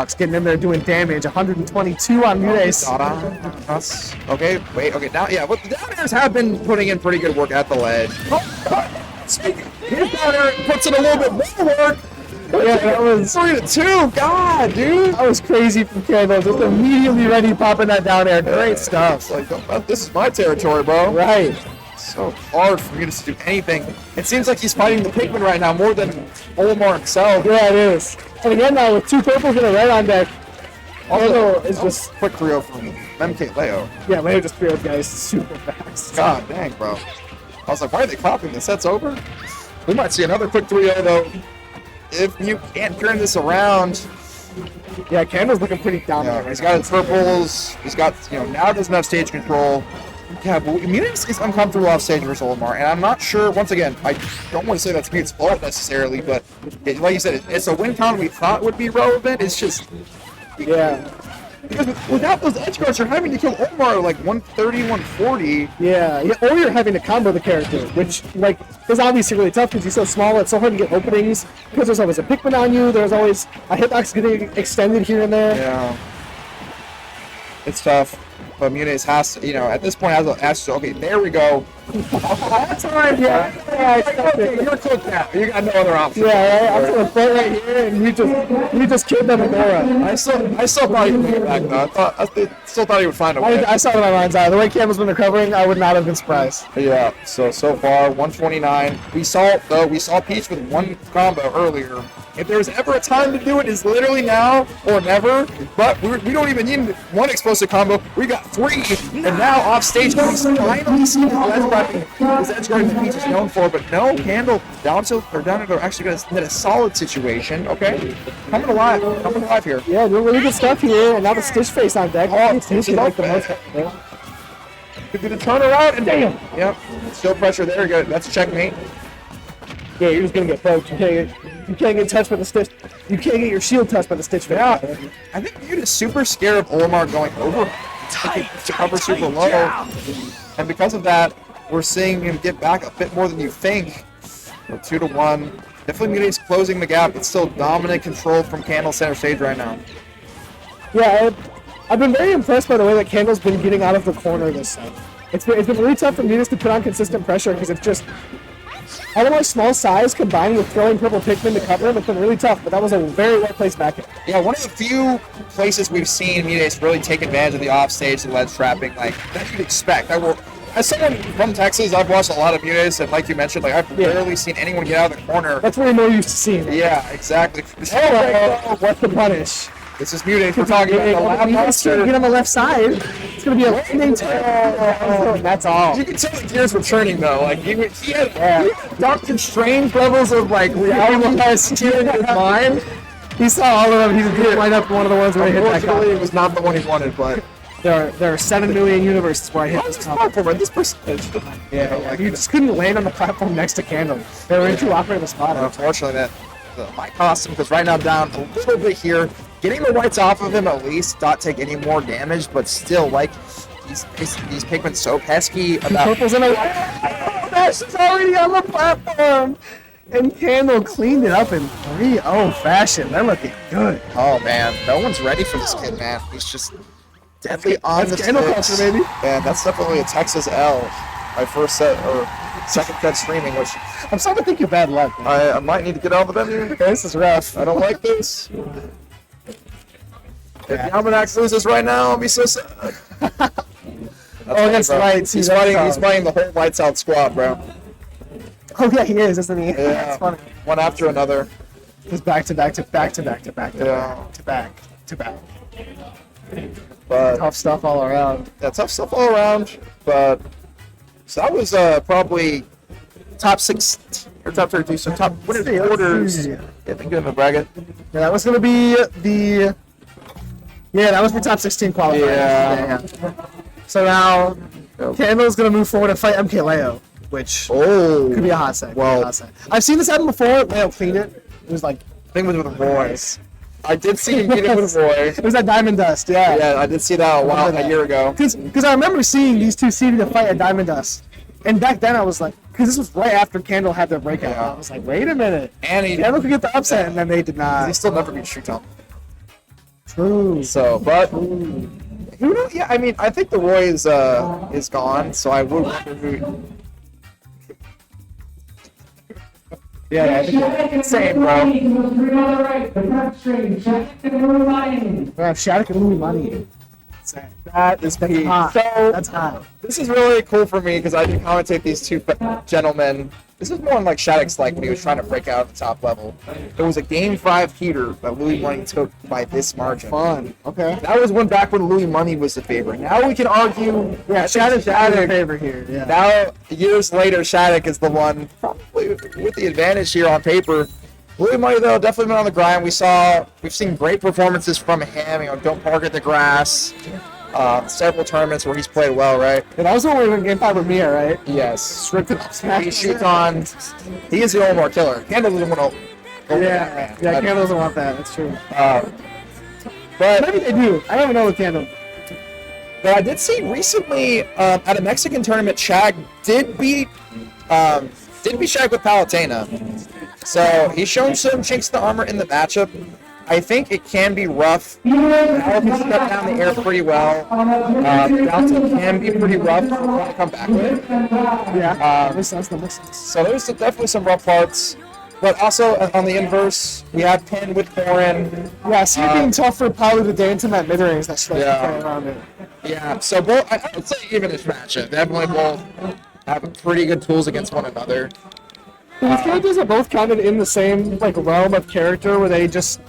hitbox, getting in there doing damage. 122 on Munes. Okay, wait, okay, now, yeah, the down airs have been putting in pretty good work at the ledge. His down air puts in a little bit more work. Yeah, that was 3-2. God, dude. That was crazy from Candle. Just immediately ready, popping that down air. Great stuff. Like, this is my territory, bro. Right. So hard for me to do anything. It seems like he's fighting the Pikmin right now more than Olimar himself. Yeah, it is. And again, now with 2 purples and a red on deck, also is just quick 3-0 from MK Leo. Yeah, Leo just 3-0 guys super fast. God dang, bro. I was like, why are they clapping? The set's over? We might see another quick 3-0 though. If you can't turn this around. Yeah, Candle's looking pretty dominant. Yeah, he's got his purples. He's got, now doesn't have stage control. Yeah, but Munis is uncomfortable off stage versus Olimar, and I'm not sure, once again, I don't want to say that's Mute's fault necessarily, but like you said, it's a win count we thought would be relevant. It's just. Yeah. Because without those edge guards, you're having to kill Olimar like 130, 140. Yeah, or you're having to combo the character, which is obviously really tough because he's so small. It's so hard to get openings because there's always a Pikmin on you. There's always a hitbox getting extended here and there. Yeah, it's tough. But Munes has to, at this point, has to. Okay, there we go. That's alright. You're cooked now. You got no other option. Yeah, right? I'm gonna play right here, and you just killed them with Aura. I still thought he would get back though. I still thought he would find a way. I saw it in my mind's eye. The way Campbell's been recovering, I would not have been surprised. Yeah. So far, 129. We saw Peach with one combo earlier. If there's ever a time to do it, it's literally now or never. But we don't even need one explosive combo. We got 3, and now off stage, we finally see the edge guarding. This edge guarding that Peach is known for, but no, Candle down to they're actually going to hit a solid situation. Okay, coming alive here. Yeah, doing really good stuff here, and now the Stitch face on deck. Oh, Stitch is like the most. Could do the turnaround, and damn. Yep, still pressure there. Good. That's a checkmate. Yeah, you're just gonna get poked. You can't get touched by the Stitch. You can't get your shield touched by the Stitch. Yeah, I think Mute is super scared of Olimar going over to cover super low, and because of that, we're seeing him get back a bit more than you think. So 2-1. Definitely Mute is closing the gap, but still dominant control from Candle center stage right now. Yeah, I've been very impressed by the way that Candle's been getting out of the corner this set. It's been really tough for Munis to put on consistent pressure because it's just. Otherwise, small size combined with throwing purple Pikmin to cover him, it's been really tough, but that was a very well-placed back end. Yeah, one of the few places we've seen Munis really take advantage of the offstage and ledge trapping, like, that you'd expect. As someone from Texas, I've watched a lot of Munis, and like you mentioned, I've rarely seen anyone get out of the corner. That's what we're more used to seeing. Yeah, exactly. What's the punish? This is Munis. We're talking about the lab monster. Get on the left side. It's going to be a landing That's all. You can tell the gears were turning, though. Like, he had Doctor Strange levels of, reality in his mind. He saw all of them. He didn't line up one of the ones where he hit that guy. It was not the one he wanted, but... There are 7 million universes where I hit this platform at this percentage. Yeah, you just couldn't land on the platform next to Candle. They were in too awkward of a spot. Unfortunately, that might cost him because right now down a little bit here. Getting the whites off of him at least, not take any more damage, but still, these Pikmin so pesky about... Purple's in a... Dash is already on the platform! And Candle cleaned it up in 3-0 fashion. They're looking good. Oh, man. No one's ready for this kid, man. He's just deadly on the sticks. Maybe. And that's definitely a Texas L. My first set, or second set streaming, which... I'm starting to think you're bad luck. I might need to get out of the venue. This is rough. I don't like this. If Yamanax loses right now, I'll be so sad. Against Lights. He's fighting the whole Lights Out squad, bro. Oh, yeah, he is, isn't he? Yeah. That's funny. One after another. Just back to back to back to back to back to back to back. But tough stuff all around. Yeah, tough stuff all around. But so that was probably top 6 or top 32. So top orders. Yeah, think good in the bracket. Yeah, that was gonna be the. Yeah, that was the top 16 qualifier. Yeah. So now Candle's gonna move forward and fight MK Leo, which could be a hot set. Well, I've seen this happen before. Leo cleaned it. It was like I think it was with Roy. I did see him get it with Roy. It was at Diamond Dust, yeah. Yeah, I did see that a year ago. Because I remember seeing these two seeded to fight at Diamond Dust. And back then I was like, because this was right after Candle had their breakout. Yeah. I was like, wait a minute. And Candle could get the upset, and then they did not. He still never beat Street Tom. True. So, but who knows? Yeah, I mean, I think the Roy is gone, so I would wonder who. Yeah, I think same, bro. We have Shattuck and Louis money. That is peak. hot. So That's hot. this is really cool for me because I can commentate these two gentlemen. This is more like Shaddic's like when he was trying to break out at the top level. It was a Game 5 heater that Louis Money took by this margin. Fun. Okay. That was when back when Louis Money was the favorite. Now we can argue, yeah, Shattuck's Shattuck. the favorite here. Yeah. Now, years later, Shattuck is the one probably with the advantage here on paper. Louis Money, though, definitely been on the grind. We've seen great performances from him. You know, don't park at the grass. Several tournaments where he's played well, right? And that was when we were in Game 5 with Mia, right? Yes. Scripted up smash. He shoots on. He is the Omar killer. Candle doesn't want to. Yeah, Candle doesn't want that. That's true. But Maybe they do. I don't even know with Candle. But I did see recently at a Mexican tournament, Shag did beat Shag with Palutena. So he's shown some chinks in the armor in the matchup. I think it can be rough. Al can step down the air pretty well. Bounty can be pretty rough to come back with. Yeah. Makes sense. So there's definitely some rough parts. But also on the inverse, we have Pin with Thorin. Yeah, see it being tough for Palu to dance in that mid range. That's like Yeah. around it. Yeah, so both, I would say even this matchup, definitely both have pretty good tools against one another. These characters are both kind of in the same like realm of character where they just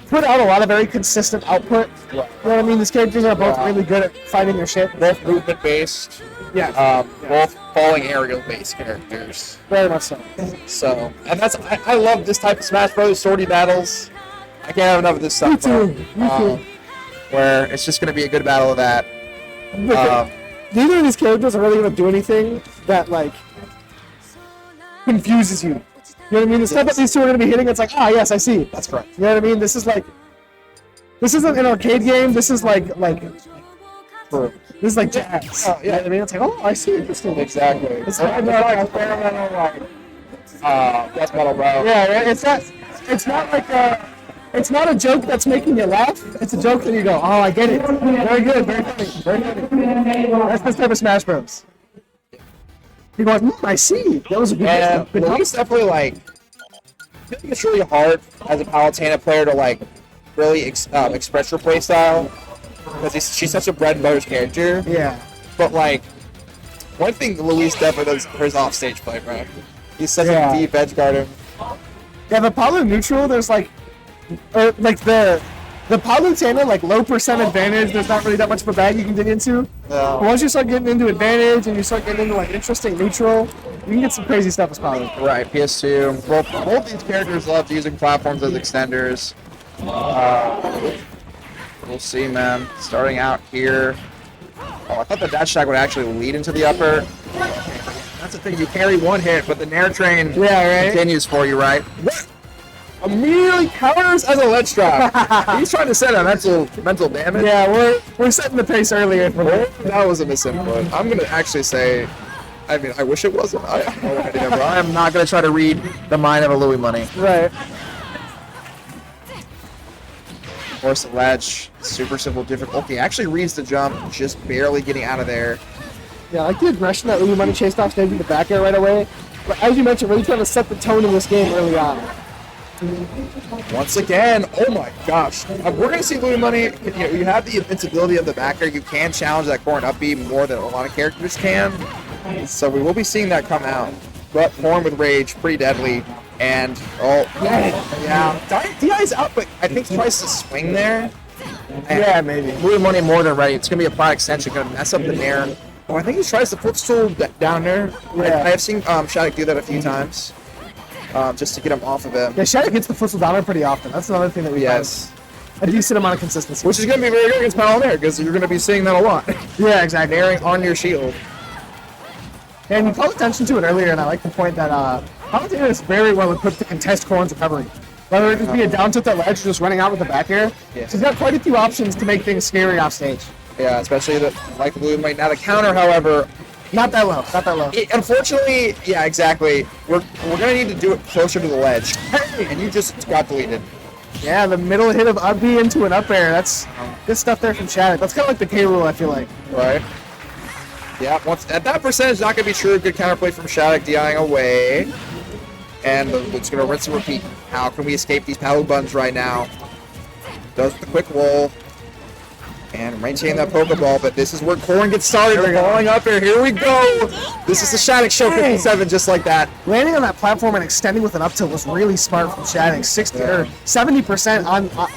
put out a lot of very consistent output. You know what I mean? These characters are both really good at fighting their shit. Both movement based. Yeah. Both falling aerial based characters. Very much so. So, and I love this type of Smash Bros. Sortie battles. I can't have enough of this stuff. Me too. Me too. Where it's just going to be a good battle of that. Neither of these characters are really going to do anything that like confuses you. You know what I mean? The stuff that these two are going to be hitting, it's like, ah, yes, I see. That's correct. You know what I mean? This isn't an arcade game. This is like this is like jazz. Oh, yeah. You know what I mean? It's like, oh, I see. Interesting. Exactly. It's like experimental, death metal, bro. Yeah, right? It's not a joke that's making you laugh. It's a joke that you go, oh, I get it. Very good, very funny, very funny. That's this type of Smash Bros. You go, I see. That was a good But he's definitely like, I think it's really hard as a Palutena player to like really express your play style because she's such a bread and butter character. Yeah. But like, one thing Luis definitely does for his offstage play, bro. He's such a deep edge guarder. Yeah, the Palu neutral, there's like the Palutena, like low percent advantage, there's not really that much of a bag you can dig into. No. But once you start getting into advantage and you start getting into like interesting neutral, you can get some crazy stuff as Palu. Right, PS2. Both these characters love using platforms as extenders. We'll see, man. Starting out here. Oh, I thought the dash tag would actually lead into the upper. That's the thing, you carry one hit, but the Nair train continues for you, right? What? Immediately counters as a ledge drop. He's trying to set a mental damage. Yeah, we're setting the pace earlier for that. That was a misinput. I'm gonna actually say, I mean, I wish it wasn't. I have no idea, bro. I am not gonna try to read the mind of a Louis Money. Right. Force the ledge, super simple, difficult. Okay, actually reads the jump, just barely getting out of there. Yeah, I like the aggression that Louis Money chased off stage in the back air right away. But as you mentioned, really trying to set the tone in this game early on. Once again, oh my gosh. We're going to see Louis Money, you have the invincibility of the back air. You can challenge that core and up B more than a lot of characters can. So we will be seeing that come out. But Form with Rage, pretty deadly. And, DI's out, but I think he tries to swing there. And Yeah, maybe. Louis Money more than ready. It's going to be a plot extension, going to mess up the Nair. Oh, I think he tries to footstool down there. Yeah. I have seen SHADIC do that a few times. Just to get him off of him. Yeah, Shattuck gets the footstool down there pretty often. That's another thing that we Yes. find. A decent amount of consistency. Which is going to be very good against Palutena because you're going to be seeing that a lot. Yeah, exactly. Nairing on your shield. And you called attention to it earlier, and I like the point that Palutena is very well equipped to contest Corrin's recovery. Whether it just be a down tilt at ledge or just running out with the back air, she's got quite a few options to make things scary off stage. Yeah, especially like Louis might not. The counter, however, Not that low. Not that low. unfortunately, yeah, exactly. We're gonna need to do it closer to the ledge. Hey, and you just got deleted. Yeah, the middle hit of up B into an up air. That's good stuff there from SHADIC. That's kind of like the K rule, I feel like. Right. Yeah, once at that percentage, not going to be true. Good counterplay from SHADIC, DIing away. And it's going to rinse and repeat. How can we escape these paddle buns right now? Does the quick roll. And maintain that Pokeball, but this is where Corrin gets started. We're falling up here. Here we go. This is the SHADIC Show 57, just like that. Landing on that platform and extending with an up tilt was really smart from SHADIC. 60 or 70%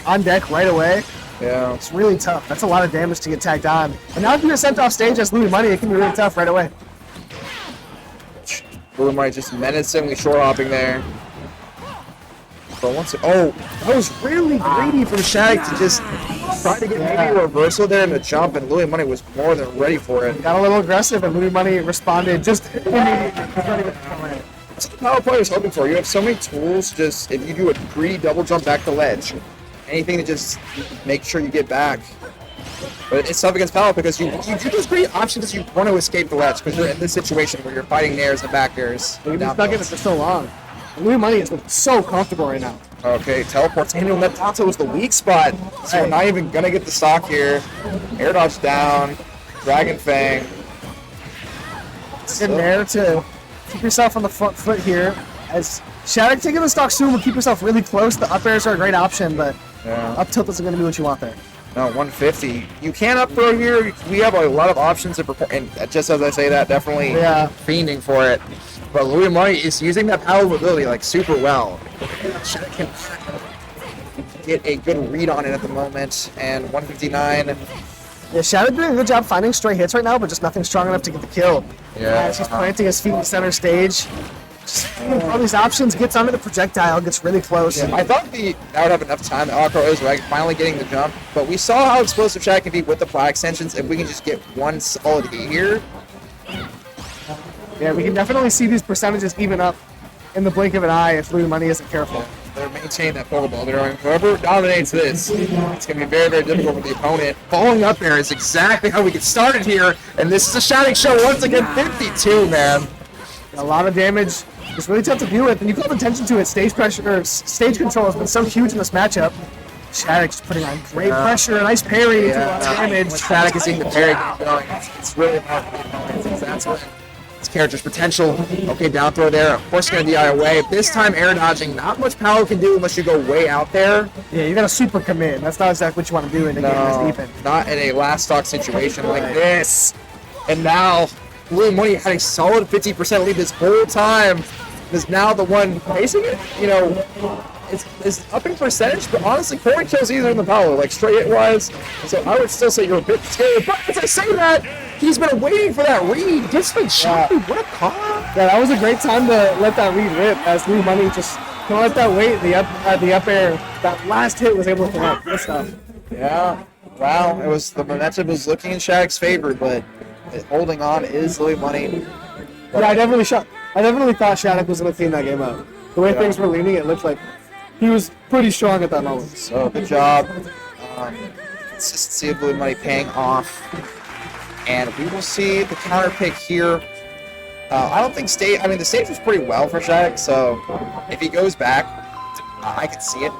on deck right away. Yeah. It's really tough. That's a lot of damage to get tagged on. And now if you're sent off stage as Louis Money, it can be really tough right away. Louis Money just menacingly short hopping there. But once that was really greedy from SHADIC to just try to get maybe a reversal there in the jump, and Louis Money was more than ready for it. Got a little aggressive, and Louis Money responded just immediately. That's what the power player is hoping for. You have so many tools. Just if you do a greedy double jump back to ledge, anything to just make sure you get back. But it's tough against power because you do those great options. You want to escape the ledge because you're in this situation where you're fighting nairs and back airs. We've been stuck in it for so long. Louis Money is so comfortable right now. Okay, teleports into him. That Tonto was the weak spot. So we're not even going to get the stock here. Air dodge down. Dragon Fang. In there to keep yourself on the front foot here. As SHADIC taking the stock soon will keep yourself really close. The up airs are a great option, but up tilt isn't going to be what you want there. No, 150. You can up throw here. We have a lot of options to prepare. And just as I say that, definitely fiending for it. But Louis Money is using that power ability like super well. SHADIC can get a good read on it at the moment. And 159. Yeah, SHADIC doing a good job finding stray hits right now, but just nothing strong enough to get the kill. Yeah. As he's planting his feet in center stage. Just all these options, gets under the projectile, gets really close. Yeah, I thought I would have enough time. The Aqua is right, finally getting the jump. But we saw how explosive SHADIC can be with the fly extensions. If we can just get one solid hit here. Yeah, we can definitely see these percentages even up in the blink of an eye if Louis Money isn't careful. They're maintaining that Pokeball. They're going, whoever dominates this, it's going to be very, very difficult for the opponent. Falling up there is exactly how we get started here. And this is a SHADIC Show once again, 52, man. A lot of damage. It's really tough to deal with, and you called attention to it. Stage pressure, or stage control has been so huge in this matchup. SHADIC just putting on great pressure, a nice parry to a lot of damage. SHADIC is seeing the parry going. It's really hard for the opponents. That's what this character's potential. Okay, down throw there. Of course, going to DI away. This time, air dodging. Not much power can do unless you go way out there. Yeah, you got to super commit. That's not exactly what you want to do in a game this deep. Not in a last stock situation like this. And now, Louis Money had a solid 50% lead this whole time. Is now the one pacing it. You know, it's up in percentage, but honestly, Corrin kills easier than Paolo, like straight hit wise. So I would still say you're a bit scared. But as I say that, he's been waiting for that read. Gets the shot. What a call! Yeah, that was a great time to let that read rip. As Louis Money just don't let that weight the up air. That last hit was able to connect. Good stuff. Yeah. Wow. It was the momentum was looking in SHADIC's favor, but holding on is Louis Money. Yeah, I definitely thought SHADIC was going to clean that game up. The way things were leaning, it looked like he was pretty strong at that moment. So good job. Consistency of Louis Money paying off. And we will see the counter pick here. I don't think the stage was pretty well for SHADIC, so if he goes back, I could see it.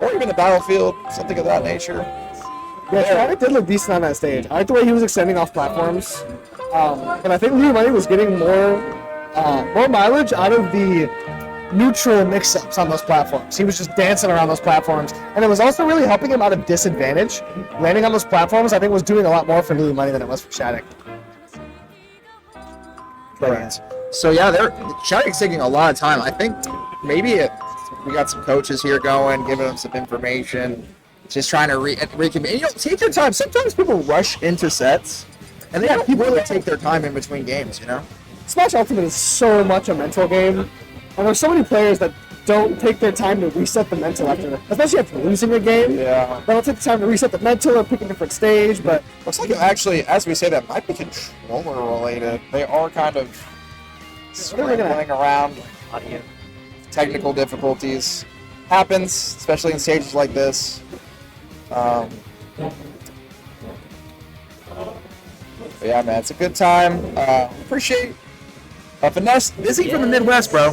Or even the battlefield, something of that nature. Yeah, SHADIC did look decent on that stage. I like the way he was extending off platforms. And I think Louis Money was getting more mileage out of the neutral mix-ups on those platforms. He was just dancing around those platforms. And it was also really helping him out of disadvantage. Landing on those platforms, I think, was doing a lot more for Louis Money than it was for SHADIC. Correct. So yeah, SHADIC's taking a lot of time. I think maybe we got some coaches here going, giving them some information, just trying to reconvene. You know, take your time. Sometimes people rush into sets, and they don't really take their time in between games, you know? Smash Ultimate is so much a mental game, and there's so many players that don't take their time to reset the mental after, especially after losing a game. Yeah. They don't take the time to reset the mental or pick a different stage, but... Looks like actually, as we say that, might be controller related. They are kind of scrambling around. Technical difficulties. Happens, especially in stages like this. But yeah, man, it's a good time. Appreciate Finesse, busy from the Midwest, bro.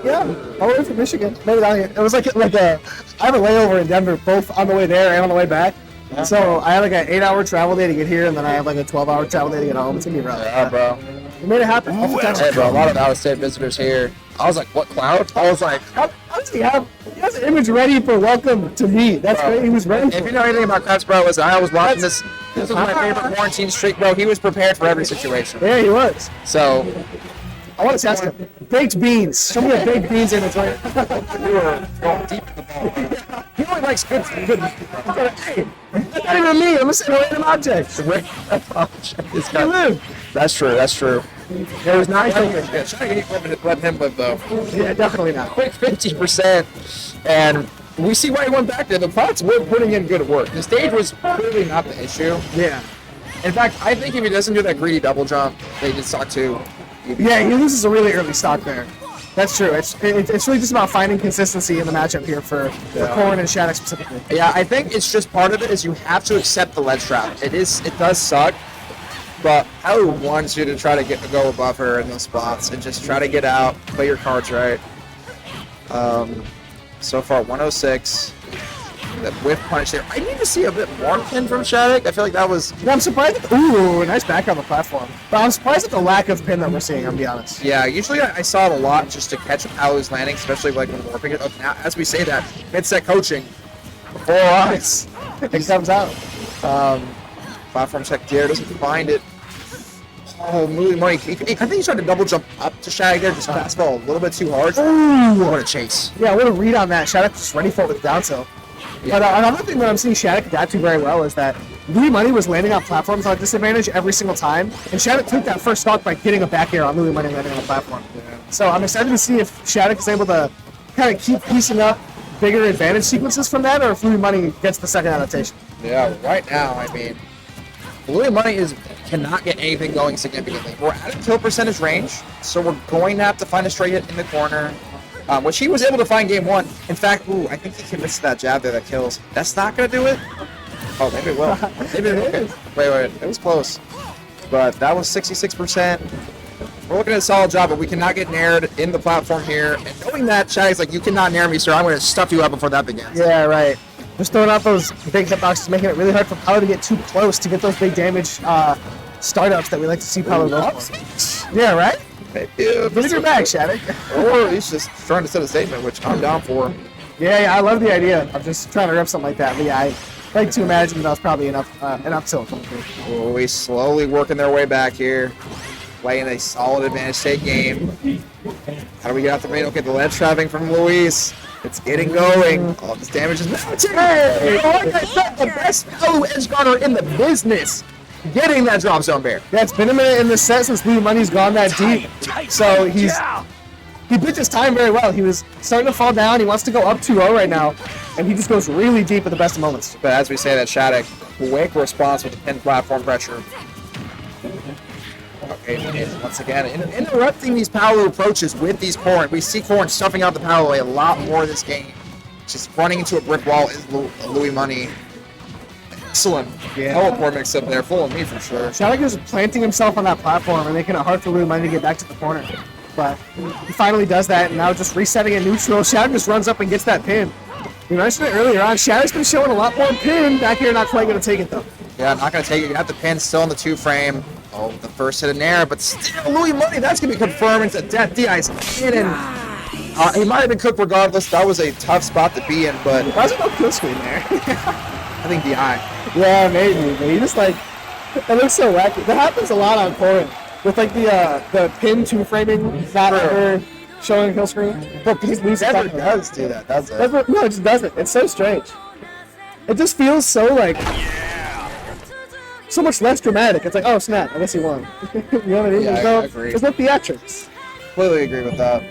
Yeah. All the way from Michigan. Maybe down here. It was like a. I have a layover in Denver, both on the way there and on the way back. Yeah. So I had like an 8-hour travel day to get here, and then I have like a 12-hour travel day to get home. It's gonna be rough. Yeah, bro. We made it happen. Hey, bro, a lot of out-of-state visitors here. I was like, what cloud? I was like, how does he have an image ready for welcome to me? That's great. He was ready. If you know anything about Krabs, bro, I was watching this. This was my favorite quarantine streak, bro. He was prepared for every situation. Yeah, he was. So, I want to ask him. Baked beans. Show me a baked beans in it. Right? You were going deep in the ball. He only likes good. Hey, that's not even me. I'm just saying random objects. He lived. That's true. That's true. It was nice. Let him live, though. Yeah, definitely not. Quick 50%. And we see why he went back there. The pots were putting in good work. The stage was clearly not the issue. Yeah. In fact, I think if he doesn't do that greedy double jump, they did stock 2. Yeah, he loses a really early stock there. That's true. It's really just about finding consistency in the matchup here for Corrin and SHADIC specifically. Yeah, I think it's just part of it is you have to accept the ledge trap. It does suck, but I want you to try to go above her in those spots and just try to get out, play your cards right. So far 106. That whiff punch there. I need to see a bit more pin from SHADIC. I feel like that was. Yeah, I'm surprised. Ooh, nice back on the platform. But I'm surprised at the lack of pin that we're seeing. I'll be honest. Yeah, usually I saw it a lot just to catch Palu's landing, especially like when warping it. Okay, now, as we say that, mid-set coaching. Before eyes. It comes out. Platform check there, doesn't find it. Oh, Louis Money. I think he tried to double jump up to SHADIC there, just fastball a little bit too hard. Ooh, what a chase. Yeah, what a read on that. SHADIC just ready for it with down tilt. Yeah. But another thing that I'm seeing SHADIC adapt to very well is that Louis Money was landing on platforms on a disadvantage every single time, and SHADIC took that first stock by getting a back air on Louis Money landing on the platform. Yeah. So I'm excited to see if SHADIC is able to kind of keep piecing up bigger advantage sequences from that, or if Louis Money gets the second adaptation. Yeah, right now, I mean, Louis Money cannot get anything going significantly. We're at a kill percentage range, so we're going to have to find a straight hit in the corner. Which he was able to find game 1. In fact, I think he can miss that jab there that kills. That's not going to do it? Oh, maybe it will. Maybe it will. Wait. It was close. But that was 66%. We're looking at a solid job, but we cannot get nared in the platform here. And knowing that, SHADIC's like, you cannot nair me, sir. I'm going to stuff you up before that begins. Yeah, right. Just throwing out those big hitboxes, making it really hard for Palu to get too close to get those big damage startups that we like to see Palu go for. Yeah, right? Yeah, Bring your back, SHADIC. Or he's just trying to set a statement, which I'm down for. Yeah, I love the idea of just trying to rip something like that. But yeah, I like to imagine that was probably enough tilt coming through. Louis slowly working their way back here, playing a solid advantage state game. How do we get out the main? Okay, the ledge trapping from Luis. It's getting going. All this damage is mounting. Hey, like I said, the best Palu edge guarder in the business. Getting that drop zone bear. Yeah, it's been a minute in this set since Louis Money's gone that deep. So he bit his time very well. He was starting to fall down. He wants to go up 2-0 right now. And he just goes really deep at the best of moments. But as we say that, SHADIC, quick response with the pin platform pressure. Okay, and once again, interrupting these Palu approaches with these Corrin. We see Corrin stuffing out the Palu a lot more this game. Just running into a brick wall is Louis Money. Excellent teleport mix up there, full of me for sure. SHADIC is planting himself on that platform and making it hard for Louis Money to get back to the corner. But he finally does that, and now just resetting at neutral. SHADIC just runs up and gets that pin. You mentioned it earlier on, SHADIC's been showing a lot more pin. Back here, not quite going to take it though. Yeah, not going to take it. You have the pin still in the 2-frame. Oh, the first hit in there, but still Louis Money, that's going to be confirmed. It's a death DI's in, and he might have been cooked regardless. That was a tough spot to be in, but why is there no kill screen there? I think DI. Yeah, maybe. But he just like, it looks so wacky. That happens a lot on Corrin. With like the pin 2-framing, not ever showing kill screen. But he never does do that, does it? No, it just doesn't. It's so strange. It just feels so like, so much less dramatic. It's like, oh snap, I guess he won. You know what I mean? Yeah, I agree. There's no theatrics. Completely agree with that.